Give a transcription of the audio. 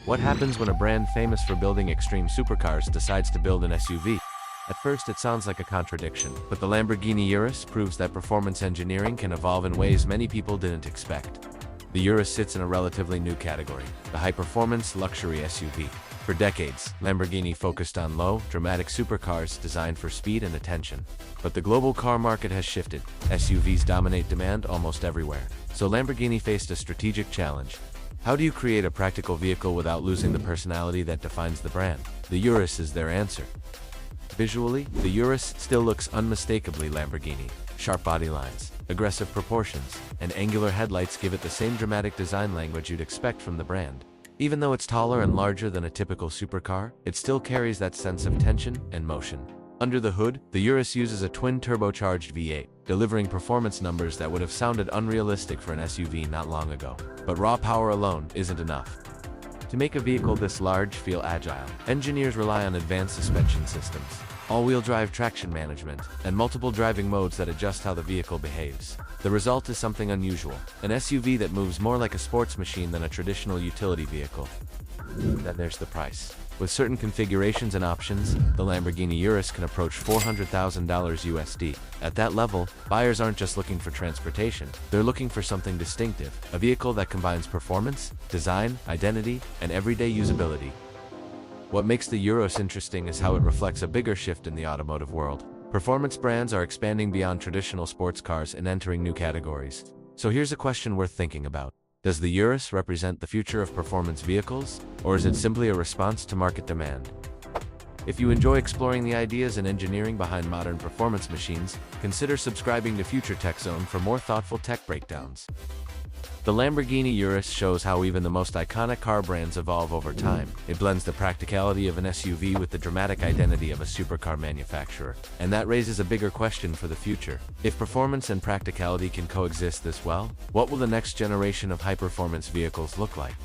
What happens when a brand famous for building extreme supercars decides to build an SUV? At first it sounds like a contradiction, but the Lamborghini Urus proves that performance engineering can evolve in ways many people didn't expect. The Urus sits in a relatively new category, the high-performance luxury SUV. For decades, Lamborghini focused on low, dramatic supercars designed for speed and attention. But the global car market has shifted. SUVs dominate demand almost everywhere. So Lamborghini faced a strategic challenge. How do you create a practical vehicle without losing the personality that defines the brand? The Urus is their answer. Visually, the Urus still looks unmistakably Lamborghini. Sharp body lines, aggressive proportions, and angular headlights give it the same dramatic design language you'd expect from the brand. Even though it's taller and larger than a typical supercar, it still carries that sense of tension and motion. Under the hood, the Urus uses a twin-turbocharged V8, delivering performance numbers that would have sounded unrealistic for an SUV not long ago. But raw power alone isn't enough. To make a vehicle this large feel agile, engineers rely on advanced suspension systems, all-wheel drive traction management, and multiple driving modes that adjust how the vehicle behaves. The result is something unusual, an SUV that moves more like a sports machine than a traditional utility vehicle. Then there's the price. With certain configurations and options, the Lamborghini Urus can approach $400,000 USD. At that level, buyers aren't just looking for transportation, they're looking for something distinctive, a vehicle that combines performance, design, identity, and everyday usability. What makes the Urus interesting is how it reflects a bigger shift in the automotive world. Performance brands are expanding beyond traditional sports cars and entering new categories. So here's a question worth thinking about. Does the Urus represent the future of performance vehicles, or is it simply a response to market demand? If you enjoy exploring the ideas and engineering behind modern performance machines, consider subscribing to Future Tech Zone for more thoughtful tech breakdowns. The Lamborghini Urus shows how even the most iconic car brands evolve over time. It blends the practicality of an SUV with the dramatic identity of a supercar manufacturer. And that raises a bigger question for the future. If performance and practicality can coexist this well, what will the next generation of high-performance vehicles look like?